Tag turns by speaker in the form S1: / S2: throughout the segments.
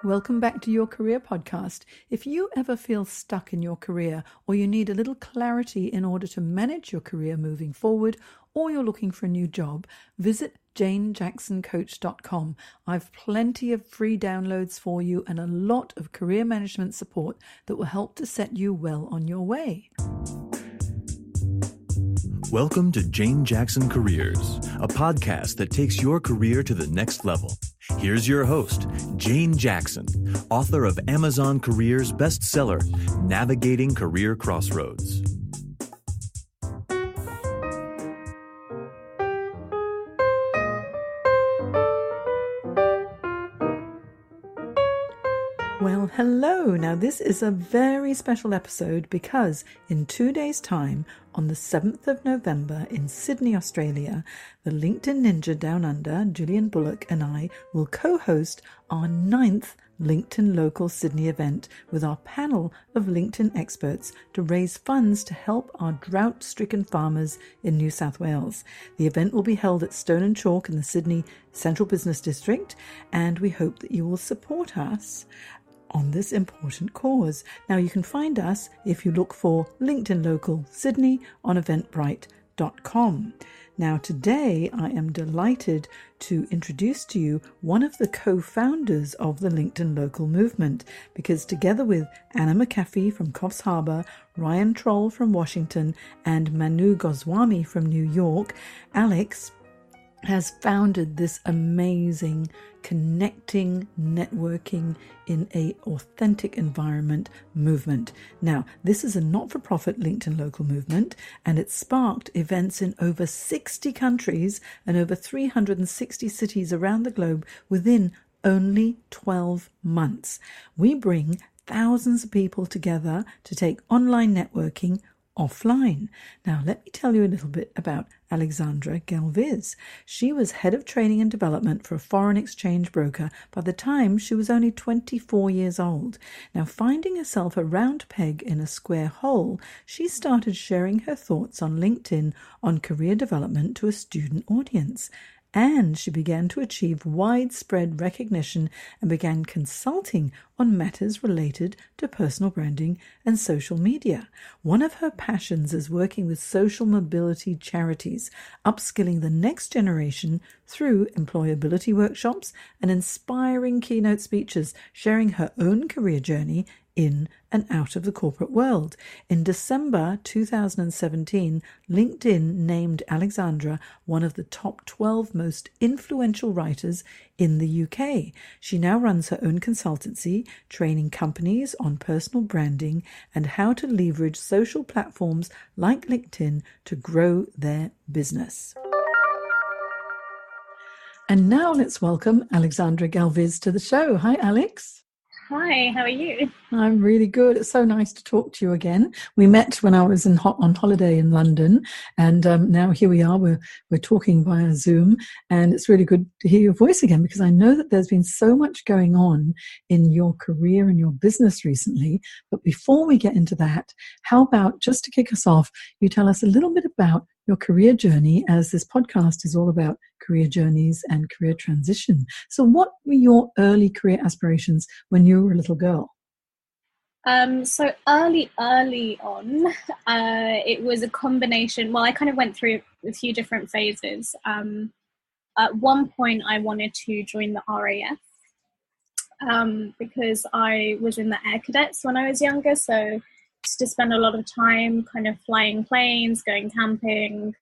S1: Welcome back to Your Career Podcast. If you ever feel stuck in your career or you need a little clarity in order to manage your career moving forward, or you're looking for a new job, visit janejacksoncoach.com. I've plenty of free downloads for you and a lot of career management support that will help to set you well on your way.
S2: Welcome to Jane Jackson Careers, a podcast that takes your career to the next level. Here's your host, Jane Jackson, author of Amazon Careers bestseller, Navigating Career Crossroads.
S1: Well, hello. Now, this is a very special episode because in 2 days' time, on the 7th of November in Sydney, Australia, the LinkedIn Ninja Down Under, Gillian Bullock, and I will co-host our 9th LinkedIn Local Sydney event with our panel of LinkedIn experts to raise funds to help our drought-stricken farmers in New South Wales. The event will be held at Stone and Chalk in the Sydney Central Business District, and we hope that you will support us on this important cause. Now, you can find us if you look for LinkedIn Local Sydney on eventbrite.com. Now, today I am delighted to introduce to you one of the co-founders of the LinkedIn Local movement, because together with Anna McAfee from Coffs Harbour, Ryan Troll from Washington, and Manu Goswami from New York, Alex has founded this amazing connecting, networking in a authentic environment movement. Now, this is a not-for-profit LinkedIn Local movement, and it sparked events in over 60 countries and over 360 cities around the globe within only 12 months. We bring thousands of people together to take online networking offline. Now, let me tell you a little bit about Alexandra Galviz. She was head of training and development for a foreign exchange broker by the time she was only 24 years old. Now, finding herself a round peg in a square hole, she started sharing her thoughts on LinkedIn on career development to a student audience. And she began to achieve widespread recognition and began consulting on matters related to personal branding and social media. One of her passions is working with social mobility charities, upskilling the next generation through employability workshops and inspiring keynote speeches, sharing her own career journey in and out of the corporate world. In December 2017, LinkedIn named Alexandra one of the top 12 most influential writers in the UK. She now runs her own consultancy, training companies on personal branding and how to leverage social platforms like LinkedIn to grow their business. And now let's welcome Alexandra Galviz to the show. Hi, Alex.
S3: Hi, how are you?
S1: I'm really good. It's so nice to talk to you again. We met when I was on holiday in London, and now here we are. We're talking via Zoom, and it's really good to hear your voice again, because I know that there's been so much going on in your career and your business recently. But before we get into that, how about, just to kick us off, you tell us a little bit about your career journey, as this podcast is all about career journeys and career transition. So what were your early career aspirations when you were a little girl?
S3: So early on, it was a combination. Well, I kind of went through a few different phases. At one point, I wanted to join the RAF because I was in the Air Cadets when I was younger. So just to spend a lot of time kind of flying planes, going camping,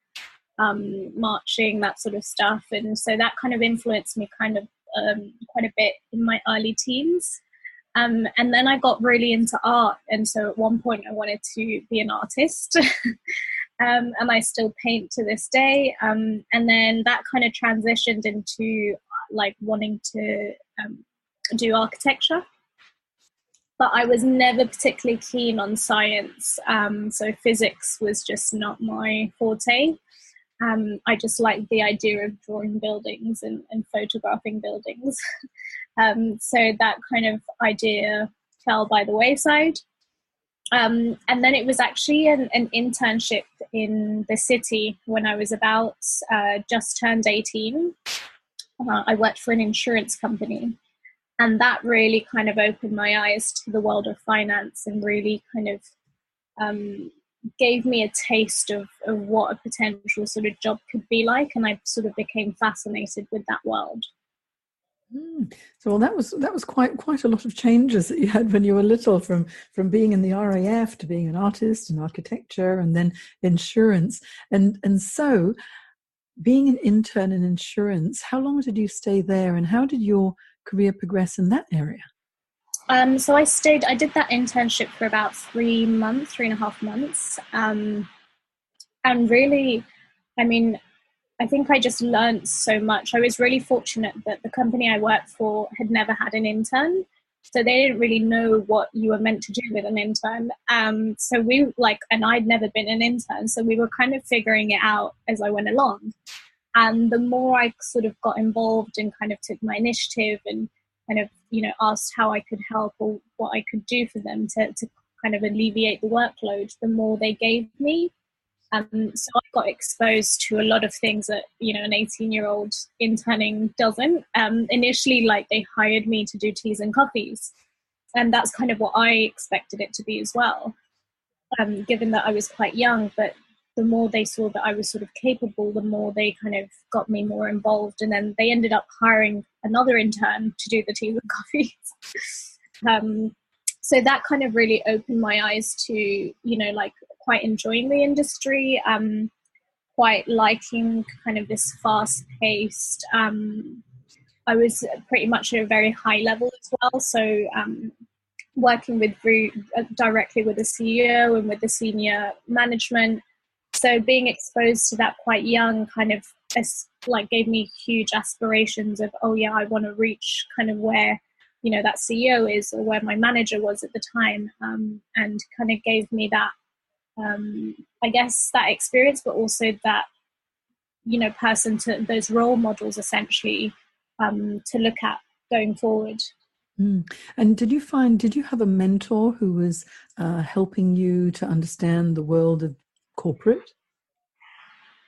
S3: marching, that sort of stuff. And so that kind of influenced me quite a bit in my early teens. And then I got really into art. And so at one point I wanted to be an artist. And I still paint to this day. And then that kind of transitioned into like wanting to do architecture. But I was never particularly keen on science. So physics was just not my forte. I just liked the idea of drawing buildings and photographing buildings. So that kind of idea fell by the wayside. And then it was actually an internship in the city when I was about just turned 18. I worked for an insurance company. And that really kind of opened my eyes to the world of finance and really kind of gave me a taste of what a potential sort of job could be like. And I sort of became fascinated with that world.
S1: So, well, that was quite a lot of changes that you had when you were little, from being in the RAF to being an artist in architecture and then insurance. And so being an intern in insurance, how long did you stay there and how did your career progress in that area?
S3: So I did that internship for about 3.5 months. And really, I mean, I think I just learned so much. I was really fortunate that the company I worked for had never had an intern. So they didn't really know what you were meant to do with an intern. So and I'd never been an intern. So we were kind of figuring it out as I went along. And the more I sort of got involved and kind of took my initiative and kind of, asked how I could help or what I could do for them to kind of alleviate the workload, the more they gave me. So I got exposed to a lot of things that, an 18-year-old interning doesn't. Initially, they hired me to do teas and coffees. And that's kind of what I expected it to be as well, given that I was quite young. But the more they saw that I was sort of capable, the more they kind of got me more involved. And then they ended up hiring another intern to do the teas and coffees. So that kind of really opened my eyes to, quite enjoying the industry, quite liking kind of this fast-paced. I was pretty much at a very high level as well. So working directly with the CEO and with the senior management. So being exposed to that quite young kind of gave me huge aspirations of, oh yeah, I want to reach kind of where, that CEO is or where my manager was at the time, and kind of gave me that, I guess, that experience, but also that, person to those role models essentially to look at going forward.
S1: And did you have a mentor who was helping you to understand the world of corporate?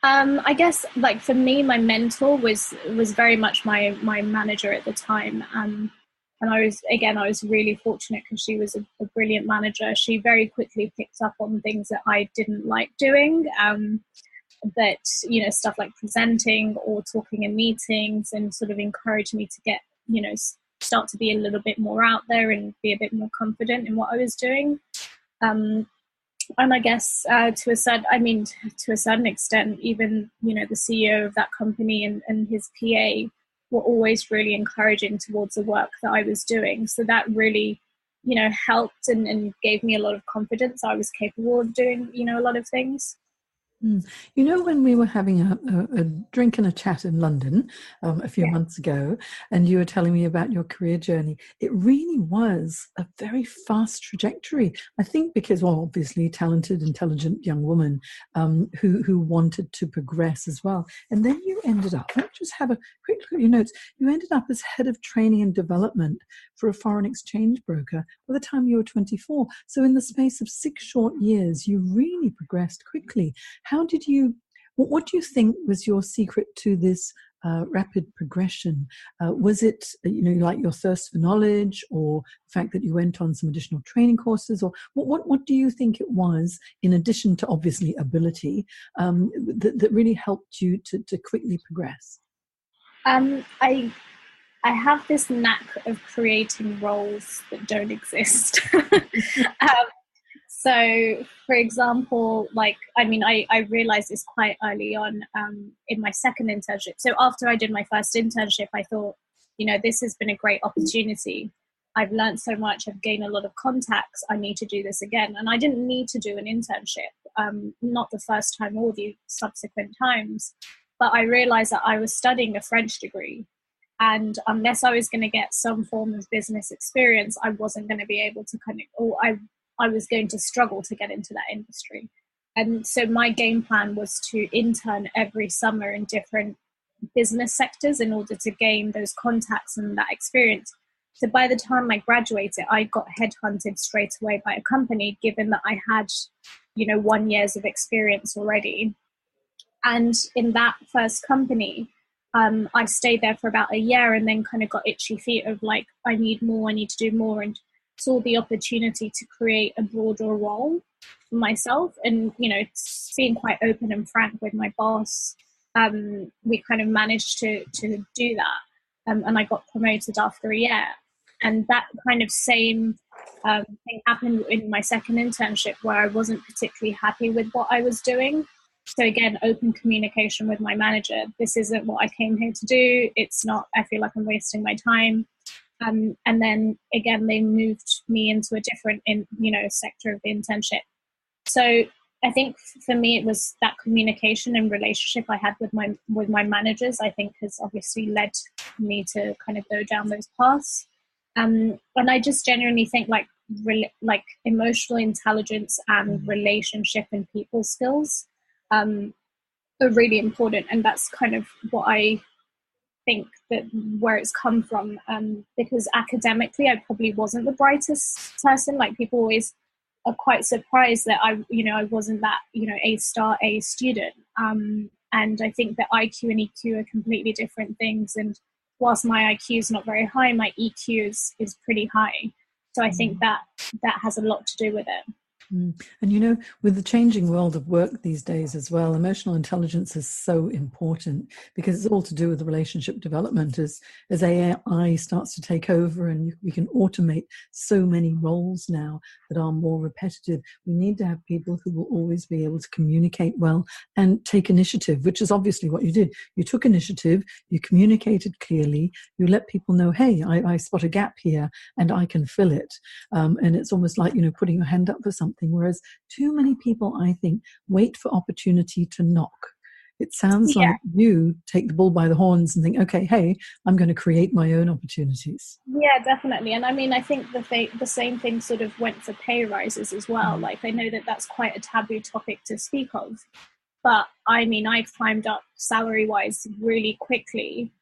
S3: I guess, for me, my mentor was very much my manager at the time. And I was really fortunate because she was a brilliant manager. She very quickly picked up on things that I didn't like doing, that, stuff like presenting or talking in meetings, and sort of encouraged me to get, start to be a little bit more out there and be a bit more confident in what I was doing. And I guess to a certain extent, even, the CEO of that company and his PA were always really encouraging towards the work that I was doing. So that really, helped and gave me a lot of confidence. I was capable of doing, a lot of things.
S1: When we were having a drink and a chat in London a few months ago, and you were telling me about your career journey, it really was a very fast trajectory. I think because, well, obviously talented, intelligent young woman who wanted to progress as well. And then you ended up, let's just have a quick look at your notes, you ended up as head of training and development for a foreign exchange broker by the time you were 24. So in the space of 6 short years, you really progressed quickly. What do you think was your secret to this rapid progression? Was it, like your thirst for knowledge, or the fact that you went on some additional training courses, or what do you think it was, in addition to obviously ability, that really helped you to quickly progress?
S3: I have this knack of creating roles that don't exist. So, for example, I realized this quite early on in my second internship. So after I did my first internship, I thought, this has been a great opportunity. I've learned so much. I've gained a lot of contacts. I need to do this again. And I didn't need to do an internship, not the first time or the subsequent times. But I realized that I was studying a French degree. And unless I was going to get some form of business experience, I wasn't going to be able to I was going to struggle to get into that industry. And so my game plan was to intern every summer in different business sectors in order to gain those contacts and that experience. So by the time I graduated, I got headhunted straight away by a company, given that I had, 1 year's of experience already. And in that first company, I stayed there for about a year and then kind of got itchy feet of like, I need more, I need to do more, and saw the opportunity to create a broader role for myself. And, you know, being quite open and frank with my boss, we kind of managed to do that. And I got promoted after a year. And that kind of same thing happened in my second internship, where I wasn't particularly happy with what I was doing. So again, open communication with my manager. This isn't what I came here to do. It's not, I feel like I'm wasting my time. And then again, they moved me into a different, sector of the internship. So I think for me, it was that communication and relationship I had with my managers, I think has obviously led me to kind of go down those paths. And I just genuinely think like emotional intelligence and relationship and people skills are really important. And that's kind of what I think that where it's come from, because academically I probably wasn't the brightest person. Like people always are quite surprised that I wasn't that, A student. And I think that IQ and EQ are completely different things. And whilst my IQ is not very high, my EQ is pretty high. So I think that has a lot to do with it.
S1: And with the changing world of work these days as well, emotional intelligence is so important, because it's all to do with the relationship development. As AI starts to take over and we can automate so many roles now that are more repetitive, we need to have people who will always be able to communicate well and take initiative, which is obviously what you did. You took initiative, you communicated clearly, you let people know, hey, I spot a gap here and I can fill it. And it's almost like, putting your hand up for something. Whereas too many people, I think, wait for opportunity to knock. It sounds like you take the bull by the horns and think, okay, hey, I'm going to create my own opportunities.
S3: Yeah, definitely. And I mean, I think the same thing sort of went for pay rises as well. Like I know that that's quite a taboo topic to speak of, but I mean, I climbed up salary-wise really quickly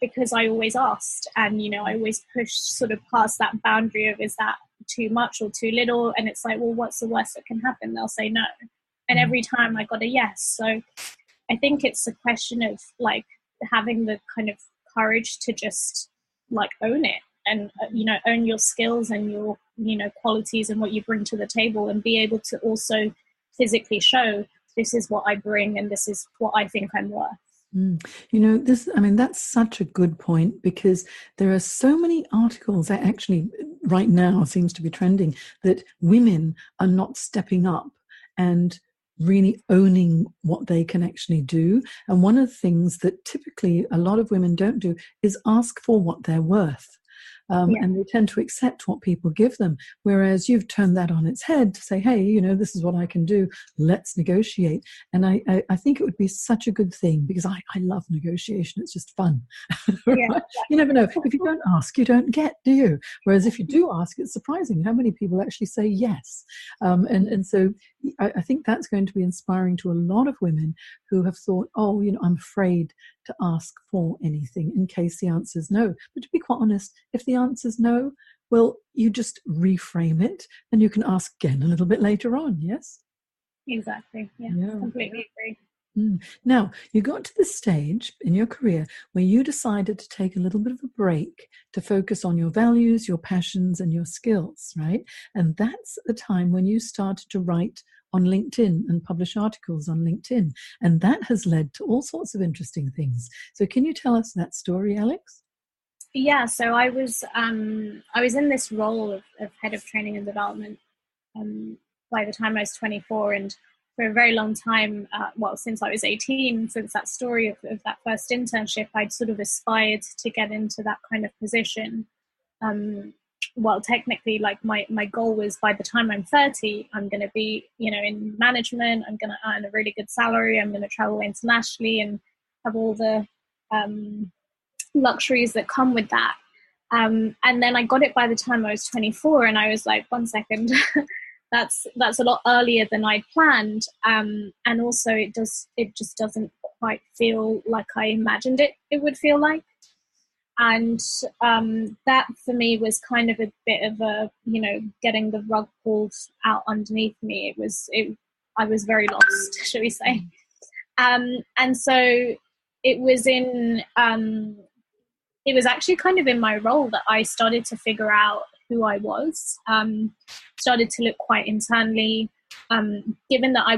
S3: because I always asked, and I always pushed sort of past that boundary of, is that too much or too little? And it's like, well, what's the worst that can happen? They'll say no. And every time I got a yes. So I think it's a question of like having the kind of courage to just like own it and own your skills and your qualities and what you bring to the table, and be able to also physically show, this is what I bring and this is what I think I'm worth.
S1: That's such a good point, because there are so many articles that actually right now seems to be trending that women are not stepping up and really owning what they can actually do. And one of the things that typically a lot of women don't do is ask for what they're worth. And they tend to accept what people give them. Whereas you've turned that on its head to say, hey, this is what I can do. Let's negotiate. And I think it would be such a good thing, because I love negotiation. It's just fun. Right?
S3: Yeah.
S1: You never know. If you don't ask, you don't get, do you? Whereas if you do ask, it's surprising how many people actually say yes. And so I think that's going to be inspiring to a lot of women who have thought, oh, I'm afraid to ask for anything in case the answer is no. But to be quite honest, if the answer is no, well, you just reframe it and you can ask again a little bit later on, yes?
S3: Exactly. Yeah. Completely agree.
S1: Now, you got to the stage in your career where you decided to take a little bit of a break to focus on your values, your passions, and your skills, right? And that's the time when you started to write on LinkedIn and publish articles on LinkedIn. And that has led to all sorts of interesting things. So can you tell us that story, Alex?
S3: Yeah, so I was in this role of head of training and development by the time I was 24, and for a very long time, since I was 18, since that story of that first internship, I'd sort of aspired to get into that kind of position. Technically, like my goal was, by the time I'm 30, I'm going to be, in management. I'm going to earn a really good salary. I'm going to travel internationally and have all the luxuries that come with that. And then I got it by the time I was 24, and I was like, 1 second, that's a lot earlier than I'd planned. And also it just doesn't quite feel like I imagined it would feel like. And that for me was kind of a bit of a, getting the rug pulled out underneath me. I was very lost, shall we say. And so it was it was actually kind of in my role that I started to figure out who I was, started to look quite internally, given that I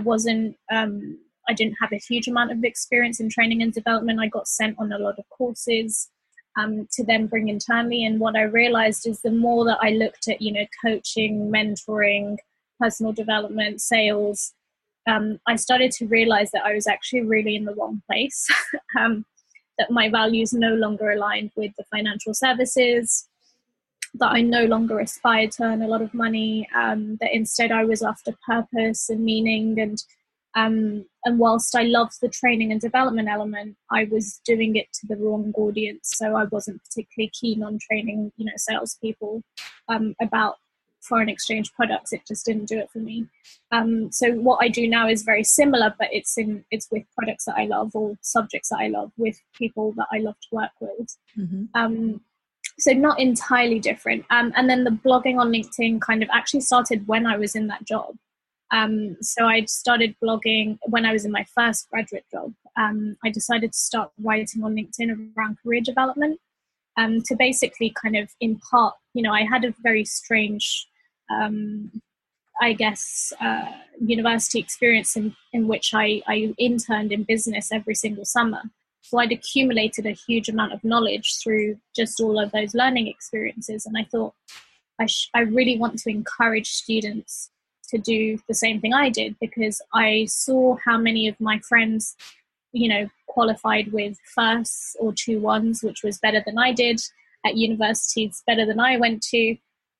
S3: didn't have a huge amount of experience in training and development. I got sent on a lot of courses to then bring internally. And what I realized is the more that I looked at, coaching, mentoring, personal development, sales, I started to realize that I was actually really in the wrong place, that my values no longer aligned with the financial services, that I no longer aspired to earn a lot of money, that instead I was after purpose and meaning. And whilst I loved the training and development element, I was doing it to the wrong audience. So I wasn't particularly keen on training, salespeople about foreign exchange products. It just didn't do it for me. So what I do now is very similar, but it's with products that I love or subjects that I love with people that I love to work with. Mm-hmm. So not entirely different. And then the blogging on LinkedIn kind of actually started when I was in that job. So I started blogging when I was in my first graduate job. I decided to start writing on LinkedIn around career development, to basically kind of impart, I had a very strange, university experience in which I interned in business every single summer. So I'd accumulated a huge amount of knowledge through just all of those learning experiences. And I thought, I really want to encourage students to do the same thing I did, because I saw how many of my friends, qualified with firsts or 2-1s, which was better than I did at universities, better than I went to.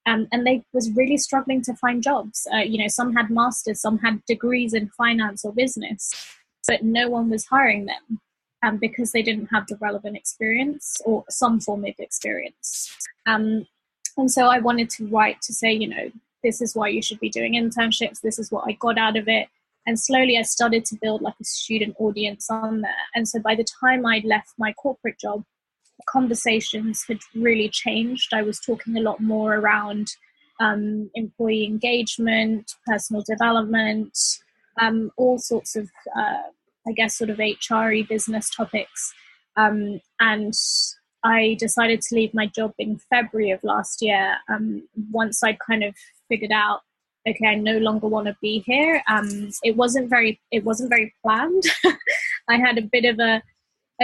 S3: And they was really struggling to find jobs. Some had masters, some had degrees in finance or business, but no one was hiring them because they didn't have the relevant experience or some form of experience. And so I wanted to write to say, this is why you should be doing internships. This is what I got out of it. And slowly I started to build like a student audience on there. And so by the time I left my corporate job, conversations had really changed. I was talking a lot more around employee engagement, personal development, all sorts of, sort of HRE business topics. And I decided to leave my job in February of last year. Once I'd kind of figured out, okay, I no longer want to be here. It wasn't very planned. I had a bit of a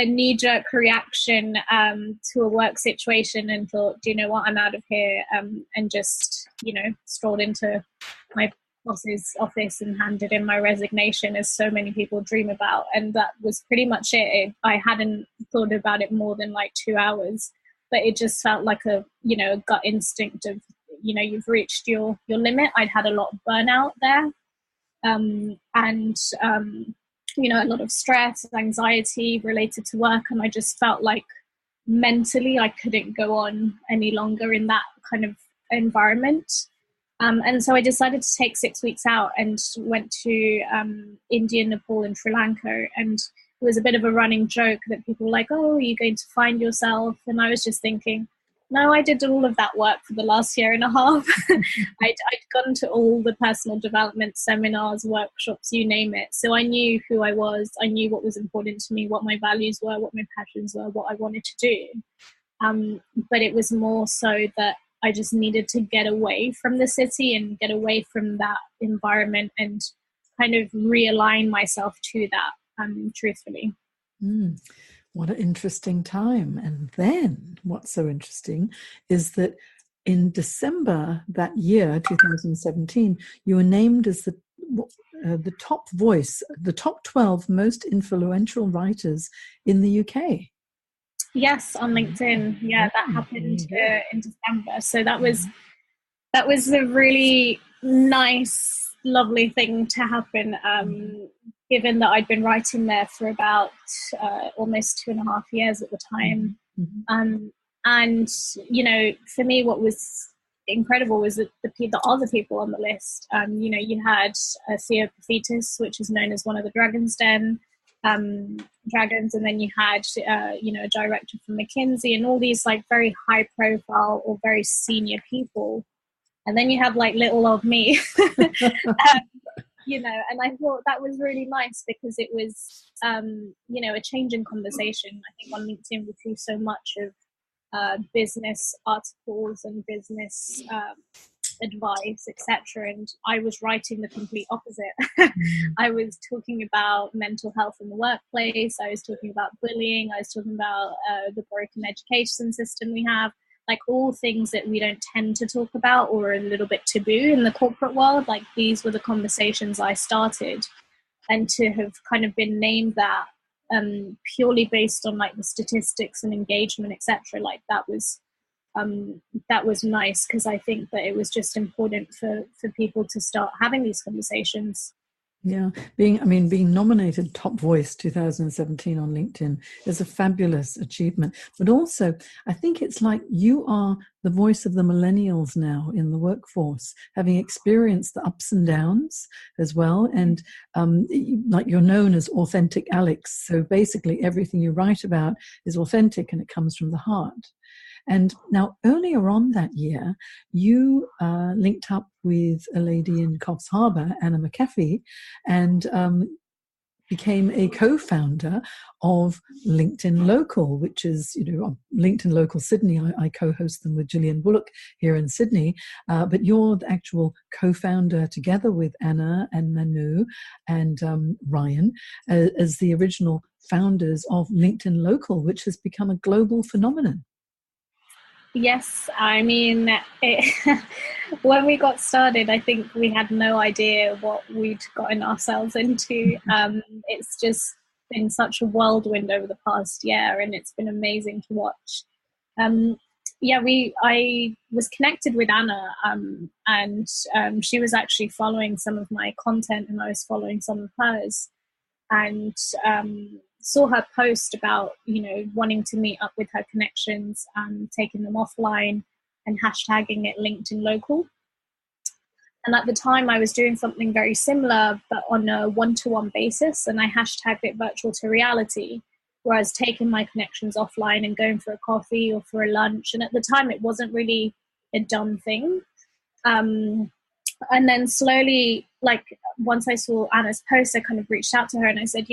S3: knee-jerk reaction to a work situation and thought, do you know what, I'm out of here, and just, strolled into my boss's office and handed in my resignation, as so many people dream about. And that was pretty much it. I hadn't thought about it more than like 2 hours, but it just felt like a gut instinct of, you've reached your limit. I'd had a lot of burnout there, and a lot of stress, anxiety related to work. And I just felt like mentally I couldn't go on any longer in that kind of environment. And so I decided to take 6 weeks out and went to India, Nepal, and Sri Lanka. And it was a bit of a running joke that people were like, oh, are you going to find yourself? And I was just thinking, no, I did all of that work for the last year and a half. I'd gone to all the personal development seminars, workshops, you name it. So I knew who I was. I knew what was important to me, what my values were, what my passions were, what I wanted to do. But it was more so that I just needed to get away from the city and get away from that environment and kind of realign myself to that, truthfully.
S1: What an interesting time. And then what's so interesting is that in December that year, 2017, you were named as the top voice, the top 12 most influential writers in the UK.
S3: Yes, on LinkedIn. Yeah, that happened in December. So that was a really nice, lovely thing to happen, given that I'd been writing there for about almost 2.5 years at the time. Mm-hmm. And, for me, what was incredible was that the other people on the list, you had Theo Paphitis, which is known as one of the Dragon's Den dragons, and then you had a director from McKinsey, and all these like very high profile or very senior people, and then you have like little old me. And I thought that was really nice because it was, a change in conversation. I think on LinkedIn we see so much of business articles and business advice, etc. And I was writing the complete opposite. I was talking about mental health in the workplace. I was talking about bullying. I was talking about the broken education system we have, like all things that we don't tend to talk about or are a little bit taboo in the corporate world. Like these were the conversations I started, and to have kind of been named that purely based on like the statistics and engagement, etc. Like that was nice, because I think that it was just important for people to start having these conversations.
S1: Yeah, being nominated Top Voice 2017 on LinkedIn is a fabulous achievement. But also, I think it's like you are the voice of the millennials now in the workforce, having experienced the ups and downs as well. And like you're known as Authentic Alex. So basically everything you write about is authentic and it comes from the heart. And now, earlier on that year, you linked up with a lady in Coffs Harbour, Anna McAfee, and became a co-founder of LinkedIn Local, which is, LinkedIn Local Sydney. I co-host them with Gillian Bullock here in Sydney, but you're the actual co-founder together with Anna and Manu and Ryan as the original founders of LinkedIn Local, which has become a global phenomenon.
S3: Yes, I mean, when we got started, I think we had no idea what we'd gotten ourselves into. It's just been such a whirlwind over the past year, and it's been amazing to watch. I was connected with Anna, and she was actually following some of my content, and I was following some of hers, and saw her post about, wanting to meet up with her connections, taking them offline and hashtagging it LinkedIn Local. And at the time I was doing something very similar, but on a one-to-one basis. And I hashtagged it virtual to reality, where I was taking my connections offline and going for a coffee or for a lunch. And at the time it wasn't really a done thing. And then slowly, like once I saw Anna's post, I kind of reached out to her and I said,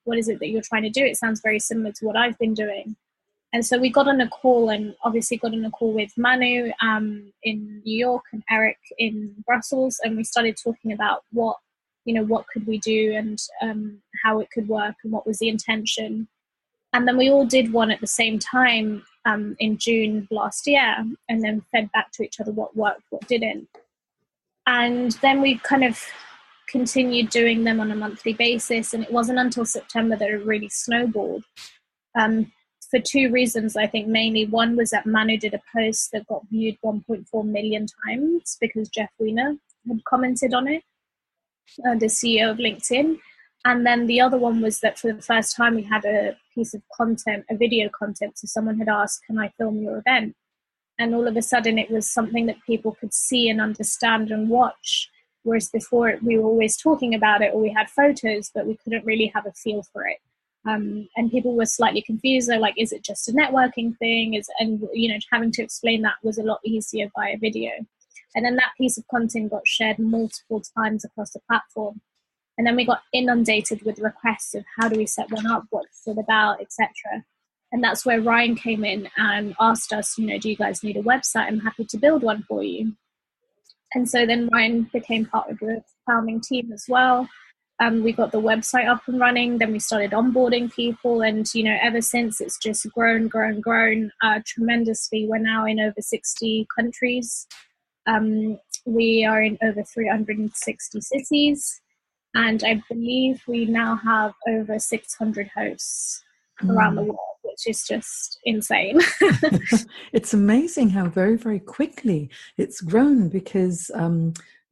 S3: what is it that you're trying to do? It sounds very similar to what I've been doing. And so we got on a call, and obviously got on a call with Manu in New York and Eric in Brussels. And we started talking about what could we do, and how it could work, and what was the intention. And then we all did one at the same time in June last year, and then fed back to each other what worked, what didn't. And then we kind of continued doing them on a monthly basis. And it wasn't until September that it really snowballed, for two reasons, I think. Mainly, one was that Manu did a post that got viewed 1.4 million times because Jeff Weiner had commented on it, the CEO of LinkedIn. And then the other one was that for the first time we had a piece of content, a video content. So someone had asked, can I film your event? And all of a sudden it was something that people could see and understand and watch. Whereas before we were always talking about it, or we had photos, but we couldn't really have a feel for it. And people were slightly confused. They're like, is it just a networking thing? Having to explain that was a lot easier via video. And then that piece of content got shared multiple times across the platform. And then we got inundated with requests of how do we set one up, what's it about, etc. And that's where Ryan came in and asked us, do you guys need a website? I'm happy to build one for you. And so then Ryan became part of the founding team as well. We got the website up and running. Then we started onboarding people. And, ever since it's just grown tremendously. We're now in over 60 countries. We are in over 360 cities. And I believe we now have over 600 hosts around the world, which is just insane.
S1: It's amazing how very, very quickly it's grown, because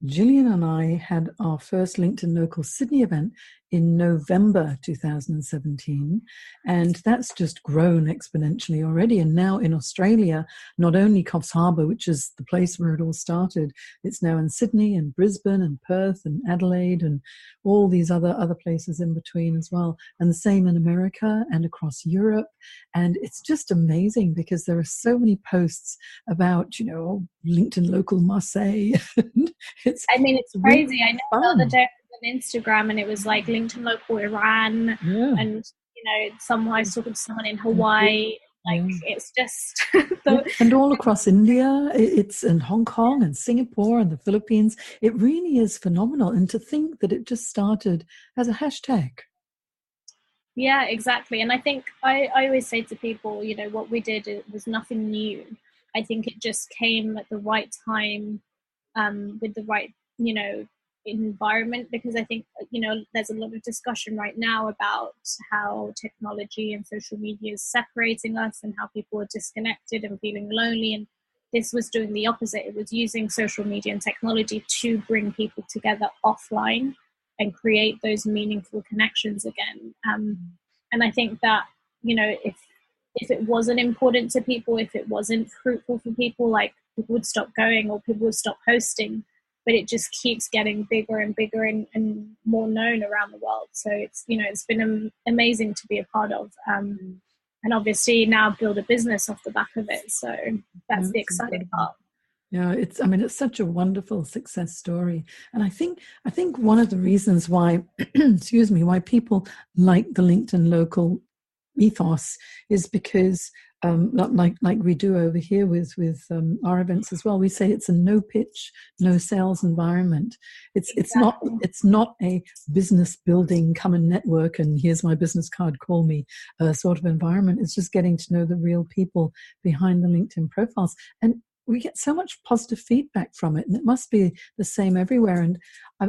S1: Gillian and I had our first LinkedIn Local Sydney event in November 2017, and that's just grown exponentially already. And now in Australia, not only Coffs Harbour, which is the place where it all started, it's now in Sydney and Brisbane and Perth and Adelaide and all these other places in between as well. And the same in America and across Europe. And it's just amazing because there are so many posts about, LinkedIn Local Marseille. It's
S3: crazy. I know
S1: fun.
S3: the other day on Instagram, and it was like LinkedIn Local Iran, and someone I was talking to someone in Hawaii. It's just
S1: and all across India. It's in Hong Kong and Singapore and the Philippines. It really is phenomenal. And to think that it just started as a hashtag.
S3: Yeah, exactly. And I think I always say to people, what we did, it was nothing new. I think it just came at the right time, with the right, environment, because I think, there's a lot of discussion right now about how technology and social media is separating us and how people are disconnected and feeling lonely. And this was doing the opposite. It was using social media and technology to bring people together offline and create those meaningful connections again. And I think that, if it wasn't important to people, if it wasn't fruitful for people, like people would stop going or people would stop posting. But it just keeps getting bigger and bigger and more known around the world. So it's been amazing to be a part of, and obviously now build a business off the back of it. So that's the exciting part.
S1: Yeah, it's such a wonderful success story. And I think one of the reasons why, excuse me, why people like the LinkedIn Local ethos is because like we do over here with our events as well, we say it's a no pitch, no sales environment. It's not a business building, come and network and here's my business card, call me sort of environment. It's just getting to know the real people behind the LinkedIn profiles. And we get so much positive feedback from it, and it must be the same everywhere. And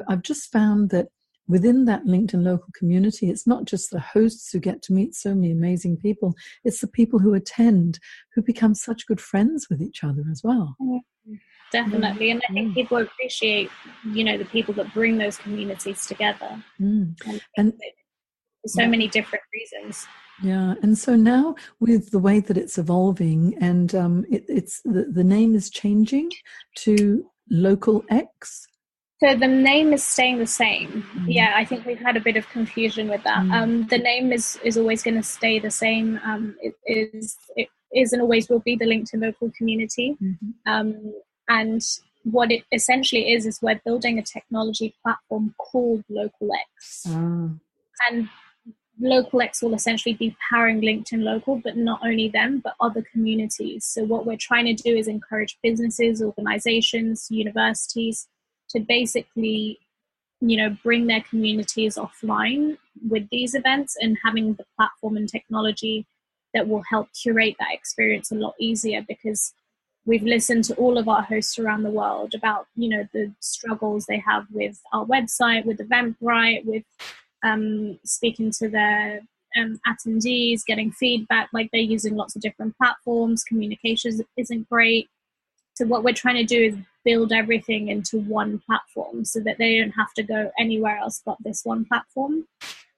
S1: I've just found that within that LinkedIn Local community, it's not just the hosts who get to meet so many amazing people, it's the people who attend who become such good friends with each other as well.
S3: Definitely. And I think people appreciate, the people that bring those communities together. And for so many different reasons.
S1: Yeah, and so now with the way that it's evolving, and it's the name is changing to LocalX.
S3: So the name is staying the same. Yeah, I think we've had a bit of confusion with that. The name is always going to stay the same. It is and always will be the LinkedIn Local community. And what it essentially is we're building a technology platform called LocalX. And LocalX will essentially be powering LinkedIn Local, but not only them, but other communities. So what we're trying to do is encourage businesses, organizations, universities to basically, bring their communities offline with these events, and having the platform and technology that will help curate that experience a lot easier, because we've listened to all of our hosts around the world about, the struggles they have with our website, with Eventbrite, with speaking to their attendees, getting feedback, like they're using lots of different platforms, communications isn't great. So what we're trying to do is build everything into one platform so that they don't have to go anywhere else but this one platform.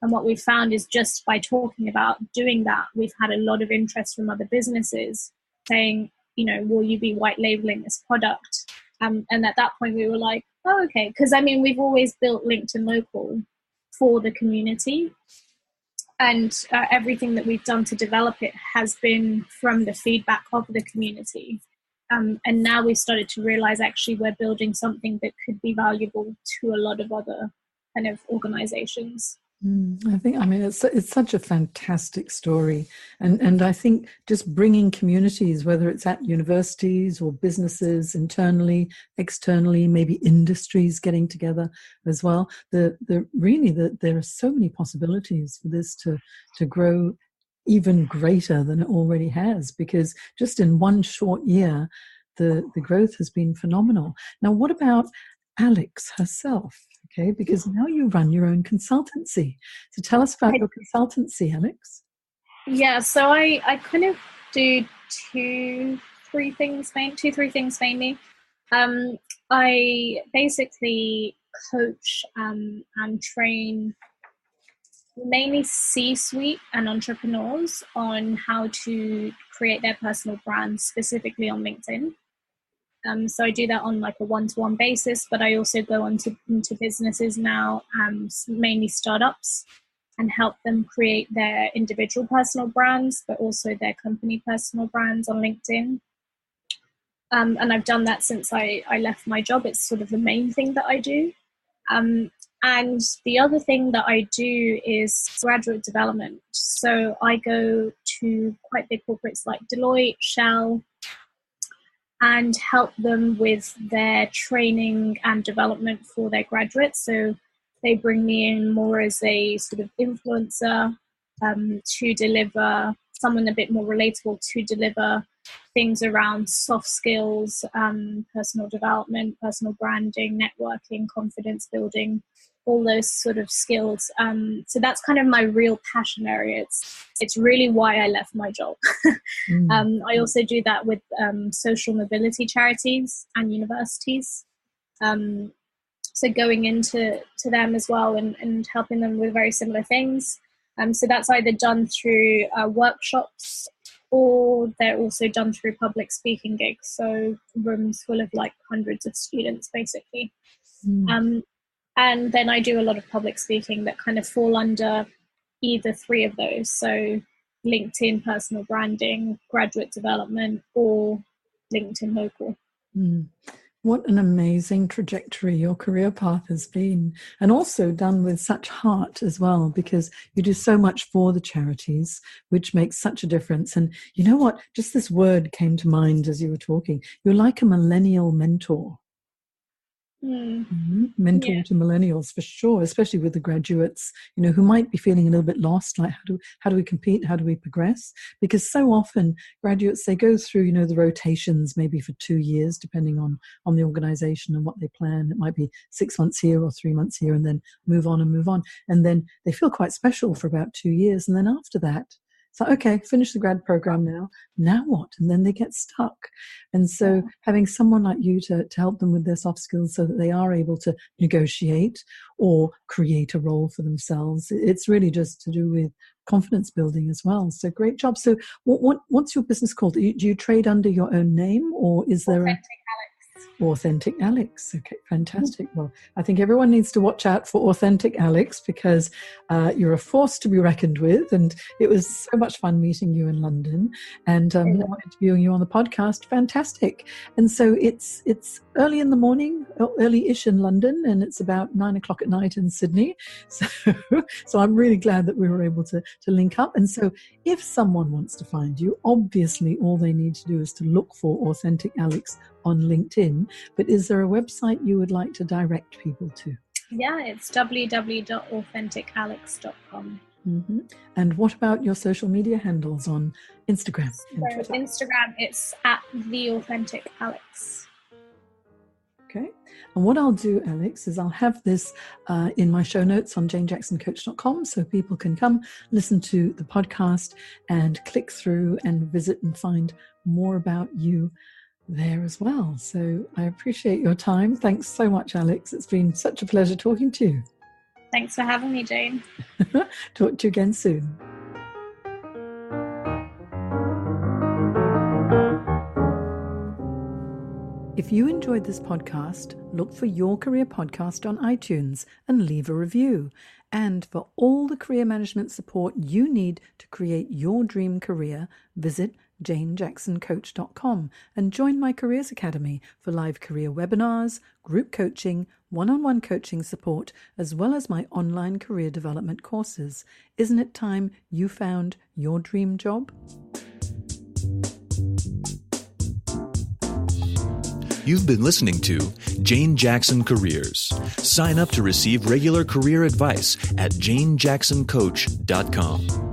S3: And what we've found is just by talking about doing that, we've had a lot of interest from other businesses saying, will you be white labeling this product? And at that point we were like, oh, okay. Because we've always built LinkedIn Local for the community, and everything that we've done to develop it has been from the feedback of the community. And now we've started to realize actually we're building something that could be valuable to a lot of other kind of organizations.
S1: I think, it's such a fantastic story. And I think just bringing communities, whether it's at universities or businesses, internally, externally, maybe industries getting together as well, there are so many possibilities for this to grow even greater than it already has, because just in one short year, the growth has been phenomenal. Now, what about Alex herself? Okay, because now you run your own consultancy. So tell us about your consultancy, Alex.
S3: Yeah, so I kind of do two, three things mainly. I basically coach and train mainly C-suite and entrepreneurs on how to create their personal brands specifically on LinkedIn. So I do that on like a one-to-one basis, but I also go into businesses now, mainly startups, and help them create their individual personal brands, but also their company personal brands on LinkedIn. And I've done that since I left my job. It's sort of the main thing that I do. And the other thing that I do is graduate development. So I go to quite big corporates like Deloitte, Shell, and help them with their training and development for their graduates. So they bring me in more as a sort of influencer to deliver someone a bit more relatable, to deliver things around soft skills, personal development, personal branding, networking, confidence building, all those sort of skills. So that's kind of my real passion area. It's really why I left my job. I also do that with social mobility charities and universities. So going into them as well and helping them with very similar things. So that's either done through workshops, or they're also done through public speaking gigs. So rooms full of like hundreds of students, basically. And then I do a lot of public speaking that kind of fall under either three of those. So LinkedIn personal branding, graduate development, or LinkedIn local.
S1: What an amazing trajectory your career path has been, and also done with such heart as well, because you do so much for the charities, which makes such a difference. And you know what? Just this word came to mind as you were talking. You're like a millennial mentor. Mentor to millennials for sure, especially with the graduates, who might be feeling a little bit lost, like how do we compete, how do we progress? Because so often graduates, they go through the rotations maybe for 2 years, depending on the organization and what they plan. It might be 6 months here or 3 months here, and then move on, and then they feel quite special for about 2 years, and then after that, so, okay, finish the grad program now what? And then they get stuck. And so having someone like you to help them with their soft skills so that they are able to negotiate or create a role for themselves, it's really just to do with confidence building as well. So great job. So what's your business called? Do you trade under your own name, or is there Authentic Alex? Okay, fantastic. Well, I think everyone needs to watch out for Authentic Alex, because you're a force to be reckoned with, and it was so much fun meeting you in London and now interviewing you on the podcast. Fantastic. And so it's early in the morning, early-ish in London, and it's about 9 o'clock at night in Sydney. So I'm really glad that we were able to link up. And so if someone wants to find you, obviously all they need to do is to look for Authentic Alex on LinkedIn. But is there a website you would like to direct people to?
S3: Yeah, it's www.authenticalex.com.
S1: And what about your social media handles on Instagram and Twitter?
S3: Instagram, it's @theauthenticalex.
S1: Okay. And what I'll do, Alex, is I'll have this in my show notes on janejacksoncoach.com, so people can come listen to the podcast and click through and visit and find more about you there as well. So I appreciate your time. Thanks so much, Alex. It's been such a pleasure talking to you.
S3: Thanks for having me, Jane.
S1: Talk to you again soon. If you enjoyed this podcast, look for Your Career Podcast on iTunes and leave a review. And for all the career management support you need to create your dream career, visit janejacksoncoach.com and join my Careers Academy for live career webinars, group coaching, one-on-one coaching support, as well as my online career development courses. Isn't it time you found your dream job?
S2: You've been listening to Jane Jackson Careers. Sign up to receive regular career advice at janejacksoncoach.com.